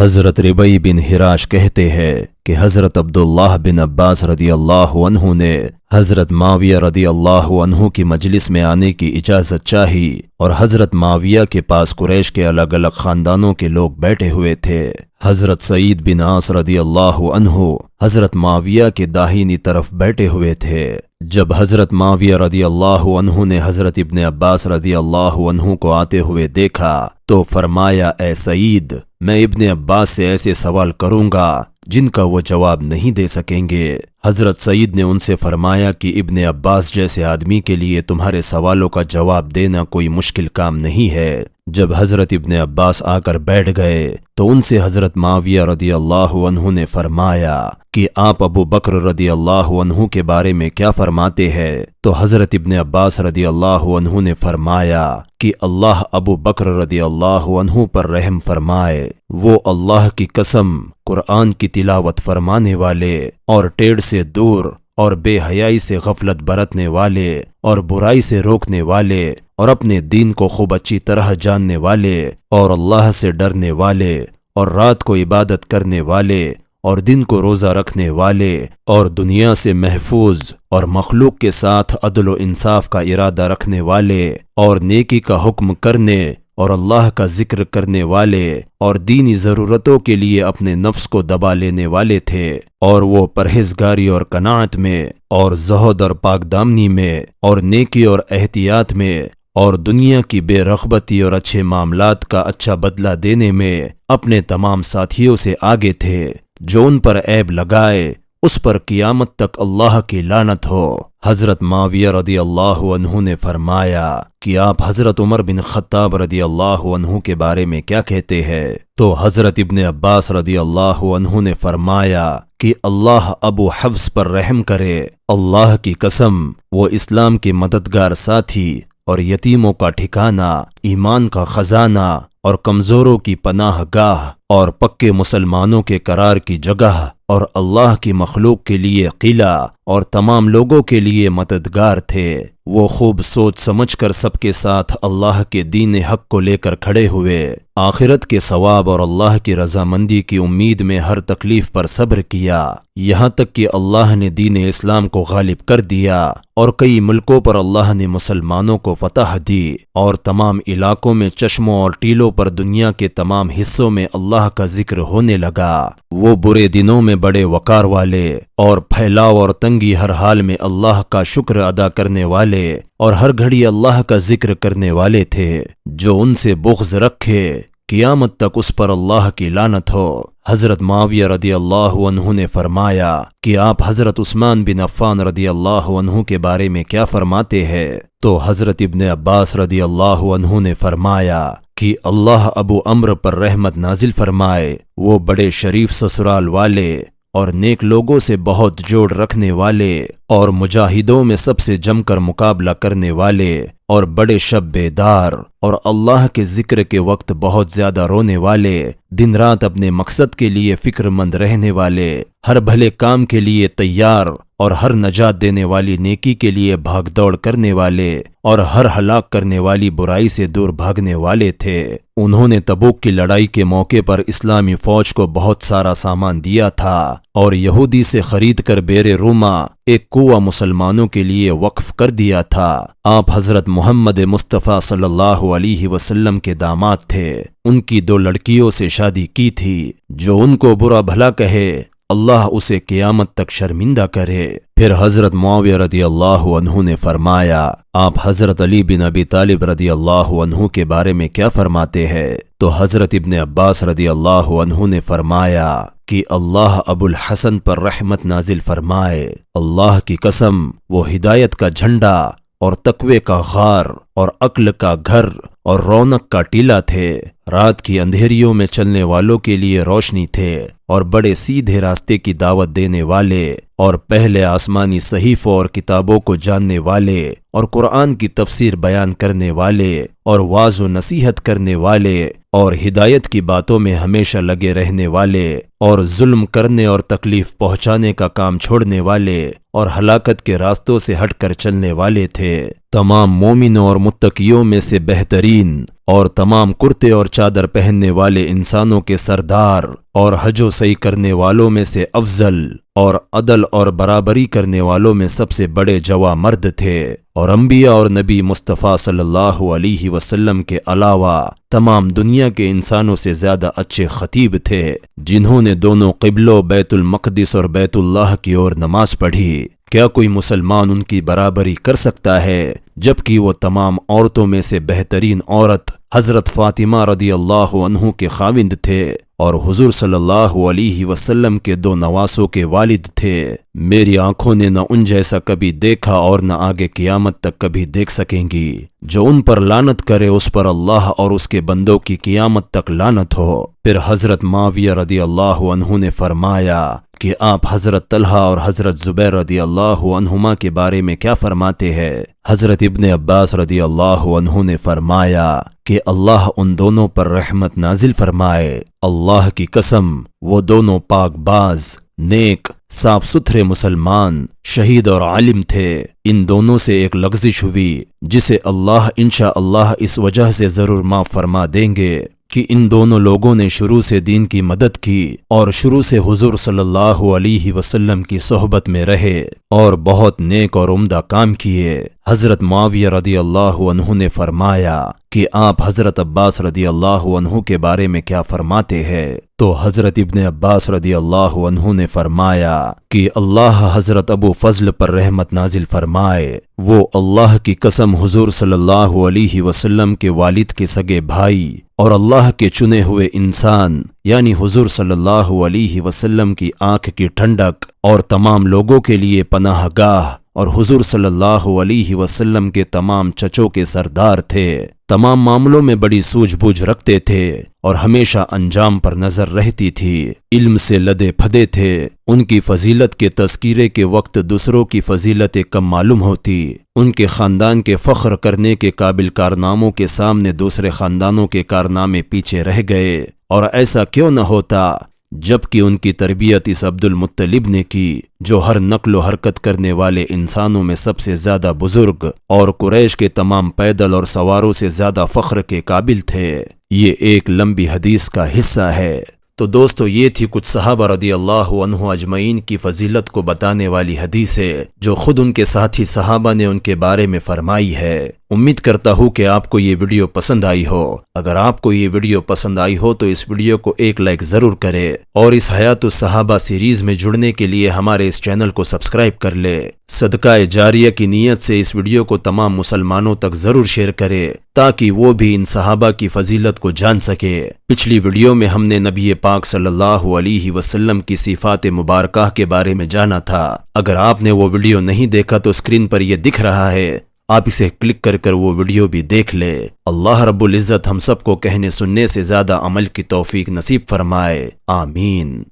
حضرت ربیع بن حراش کہتے ہیں کہ حضرت عبداللہ بن عباس رضی اللہ عنہ نے حضرت معاویہ رضی اللہ عنہ کی مجلس میں آنے کی اجازت چاہی اور حضرت معاویہ کے پاس قریش کے الگ الگ خاندانوں کے لوگ بیٹھے ہوئے تھے۔ حضرت سعید بن عاص رضی اللہ عنہ حضرت معاویہ کے داہنی طرف بیٹھے ہوئے تھے۔ جب حضرت معاویہ رضی اللہ عنہ نے حضرت ابن عباس رضی اللہ عنہ کو آتے ہوئے دیکھا تو فرمایا، اے سعید، میں ابن عباس سے ایسے سوال کروں گا جن کا وہ جواب نہیں دے سکیں گے۔ حضرت سعید نے ان سے فرمایا کہ ابن عباس جیسے آدمی کے لیے تمہارے سوالوں کا جواب دینا کوئی مشکل کام نہیں ہے۔ جب حضرت ابن عباس آ کر بیٹھ گئے تو ان سے حضرت معاویہ رضی اللہ عنہ نے فرمایا کہ آپ ابو بکر رضی اللہ عنہ کے بارے میں کیا فرماتے ہیں؟ تو حضرت ابن عباس رضی اللہ عنہ نے فرمایا کہ اللہ ابو بکر رضی اللہ عنہ پر رحم فرمائے، وہ اللہ کی قسم قرآن کی تلاوت فرمانے والے اور ٹیڑھ سے دور اور بے حیائی سے غفلت برتنے والے اور برائی سے روکنے والے اور اپنے دین کو خوب اچھی طرح جاننے والے اور اللہ سے ڈرنے والے اور رات کو عبادت کرنے والے اور دن کو روزہ رکھنے والے اور دنیا سے محفوظ اور مخلوق کے ساتھ عدل و انصاف کا ارادہ رکھنے والے اور نیکی کا حکم کرنے اور اللہ کا ذکر کرنے والے اور دینی ضرورتوں کے لیے اپنے نفس کو دبا لینے والے تھے، اور وہ پرہیزگاری اور قناعت میں اور زہد اور پاک دامنی میں اور نیکی اور احتیاط میں اور دنیا کی بے رغبتی اور اچھے معاملات کا اچھا بدلہ دینے میں اپنے تمام ساتھیوں سے آگے تھے۔ جو ان پر عیب لگائے اس پر قیامت تک اللہ کی لعنت ہو۔ حضرت معاویہ رضی اللہ عنہ نے فرمایا کہ آپ حضرت عمر بن خطاب رضی اللہ عنہ کے بارے میں کیا کہتے ہیں؟ تو حضرت ابن عباس رضی اللہ عنہ نے فرمایا کہ اللہ ابو حفص پر رحم کرے، اللہ کی قسم وہ اسلام کے مددگار ساتھی اور یتیموں کا ٹھکانہ، ایمان کا خزانہ اور کمزوروں کی پناہ گاہ اور پکے مسلمانوں کے قرار کی جگہ اور اللہ کی مخلوق کے لیے قلعہ اور تمام لوگوں کے لیے مددگار تھے۔ وہ خوب سوچ سمجھ کر سب کے ساتھ اللہ کے دین حق کو لے کر کھڑے ہوئے، آخرت کے ثواب اور اللہ کی رضامندی کی امید میں ہر تکلیف پر صبر کیا، یہاں تک کہ اللہ نے دین اسلام کو غالب کر دیا اور کئی ملکوں پر اللہ نے مسلمانوں کو فتح دی، اور تمام علاقوں میں چشموں اور ٹیلوں پر دنیا کے تمام حصوں میں اللہ کا ذکر ہونے لگا۔ وہ برے دنوں میں بڑے وقار والے اور پھیلاؤ اور تنگی ہر حال میں اللہ کا شکر ادا کرنے والے اور ہر گھڑی اللہ کا ذکر کرنے والے تھے۔ جو ان سے بغض رکھے قیامت تک اس پر اللہ کی لعنت ہو۔ حضرت معاویہ رضی اللہ عنہ نے فرمایا کہ آپ حضرت عثمان بن عفان رضی اللہ عنہ کے بارے میں کیا فرماتے ہیں؟ تو حضرت ابن عباس رضی اللہ عنہ نے فرمایا کہ اللہ ابو عمرو پر رحمت نازل فرمائے، وہ بڑے شریف سسرال والے اور نیک لوگوں سے بہت جوڑ رکھنے والے اور مجاہدوں میں سب سے جم کر مقابلہ کرنے والے اور بڑے شب بیدار اور اللہ کے ذکر کے وقت بہت زیادہ رونے والے، دن رات اپنے مقصد کے لیے فکر مند رہنے والے، ہر بھلے کام کے لیے تیار اور ہر نجات دینے والی نیکی کے لیے بھاگ دوڑ کرنے والے اور ہر ہلاک کرنے والی برائی سے دور بھاگنے والے تھے۔ انہوں نے تبوک کی لڑائی کے موقع پر اسلامی فوج کو بہت سارا سامان دیا تھا اور یہودی سے خرید کر بیر روما ایک کنواں مسلمانوں کے لیے وقف کر دیا تھا۔ آپ حضرت محمد مصطفیٰ صلی اللہ علیہ وسلم کے داماد تھے۔ ان کی 2 لڑکیوں سے شادی کی تھی۔ جو ان کو برا بھلا کہے اللہ اسے قیامت تک شرمندہ کرے۔ پھر حضرت معاویہ رضی اللہ عنہ نے فرمایا، آپ حضرت علی بن ابی طالب رضی اللہ عنہ کے بارے میں کیا فرماتے ہیں؟ تو حضرت ابن عباس رضی اللہ عنہ نے فرمایا کہ اللہ ابو الحسن پر رحمت نازل فرمائے، اللہ کی قسم وہ ہدایت کا جھنڈا اور تقوی کا غار اور عقل کا گھر اور رونق کا ٹیلہ تھے، رات کی اندھیریوں میں چلنے والوں کے لیے روشنی تھے اور بڑے سیدھے راستے کی دعوت دینے والے اور پہلے آسمانی صحیفوں اور کتابوں کو جاننے والے اور قرآن کی تفسیر بیان کرنے والے اور واعظ و نصیحت کرنے والے اور ہدایت کی باتوں میں ہمیشہ لگے رہنے والے اور ظلم کرنے اور تکلیف پہنچانے کا کام چھوڑنے والے اور ہلاکت کے راستوں سے ہٹ کر چلنے والے تھے۔ تمام مومنوں اور متقیوں میں سے بہترین اور تمام کرتے اور چادر پہننے والے انسانوں کے سردار اور حج و سعی کرنے والوں میں سے افضل اور عدل اور برابری کرنے والوں میں سب سے بڑے جواں مرد تھے، اور انبیاء اور نبی مصطفیٰ صلی اللہ علیہ وسلم کے علاوہ تمام دنیا کے انسانوں سے زیادہ اچھے خطیب تھے، جنہوں نے دونوں قبلوں بیت المقدس اور بیت اللہ کی اور نماز پڑھی۔ کیا کوئی مسلمان ان کی برابری کر سکتا ہے جبکہ وہ تمام عورتوں میں سے بہترین عورت حضرت فاطمہ رضی اللہ عنہ کے خاوند تھے اور حضور صلی اللہ علیہ وسلم کے دو نواسوں کے والد تھے؟ میری آنکھوں نے نہ ان جیسا کبھی دیکھا اور نہ آگے قیامت تک کبھی دیکھ سکیں گی۔ جو ان پر لعنت کرے اس پر اللہ اور اس کے بندوں کی قیامت تک لعنت ہو۔ پھر حضرت معاویہ رضی اللہ عنہ نے فرمایا کہ آپ حضرت طلحہ اور حضرت زبیر رضی اللہ عنہما کے بارے میں کیا فرماتے ہیں؟ حضرت ابن عباس رضی اللہ عنہ نے فرمایا کہ اللہ ان دونوں پر رحمت نازل فرمائے۔ اللہ کی قسم وہ دونوں پاک باز، نیک، صاف ستھرے مسلمان، شہید اور عالم تھے۔ ان دونوں سے ایک لغزش ہوئی جسے اللہ انشاءاللہ اس وجہ سے ضرور معاف فرما دیں گے کہ ان دونوں لوگوں نے شروع سے دین کی مدد کی اور شروع سے حضور صلی اللہ علیہ وسلم کی صحبت میں رہے اور بہت نیک اور عمدہ کام کیے۔ حضرت معاویہ رضی اللہ عنہ نے فرمایا کہ آپ حضرت عباس رضی اللہ عنہ کے بارے میں کیا فرماتے ہیں؟ تو حضرت ابن عباس رضی اللہ عنہ نے فرمایا کہ اللہ حضرت ابو فضل پر رحمت نازل فرمائے، وہ اللہ کی قسم حضور صلی اللہ علیہ وسلم کے والد کے سگے بھائی اور اللہ کے چنے ہوئے انسان یعنی حضور صلی اللہ علیہ وسلم کی آنکھ کی ٹھنڈک اور تمام لوگوں کے لیے پناہ گاہ اور حضور صلی اللہ علیہ وسلم کے تمام چچوں کے سردار تھے۔ تمام معاملوں میں بڑی سوجھ بوجھ رکھتے تھے اور ہمیشہ انجام پر نظر رہتی تھی۔ علم سے لدے پھدے تھے۔ ان کی فضیلت کے تذکیرے کے وقت دوسروں کی فضیلتیں کم معلوم ہوتی۔ ان کے خاندان کے فخر کرنے کے قابل کارناموں کے سامنے دوسرے خاندانوں کے کارنامے پیچھے رہ گئے، اور ایسا کیوں نہ ہوتا جبکہ ان کی تربیت اس عبد المطلب نے کی جو ہر نقل و حرکت کرنے والے انسانوں میں سب سے زیادہ بزرگ اور قریش کے تمام پیدل اور سواروں سے زیادہ فخر کے قابل تھے۔ یہ ایک لمبی حدیث کا حصہ ہے۔ تو دوستو یہ تھی کچھ صحابہ رضی اللہ عنہ اجمعین کی فضیلت کو بتانے والی حدیثیں جو خود ان کے ساتھی صحابہ نے ان کے بارے میں فرمائی ہے۔ امید کرتا ہوں کہ آپ کو یہ ویڈیو پسند آئی ہو۔ اگر آپ کو یہ ویڈیو پسند آئی ہو تو اس ویڈیو کو ایک لائک ضرور کرے اور اس حیات الصحابہ سیریز میں جڑنے کے لیے ہمارے اس چینل کو سبسکرائب کر لے۔ صدقہ جاریہ کی نیت سے اس ویڈیو کو تمام مسلمانوں تک ضرور شیئر کرے تاکہ وہ بھی ان صحابہ کی فضیلت کو جان سکے۔ پچھلی ویڈیو میں ہم نے نبی پاک صلی اللہ علیہ وسلم کی صفات مبارکہ کے بارے میں جانا تھا۔ اگر آپ نے وہ ویڈیو نہیں دیکھا تو اسکرین پر یہ دکھ رہا ہے، آپ اسے کلک کر کر وہ ویڈیو بھی دیکھ لے۔ اللہ رب العزت ہم سب کو کہنے سننے سے زیادہ عمل کی توفیق نصیب فرمائے، آمین۔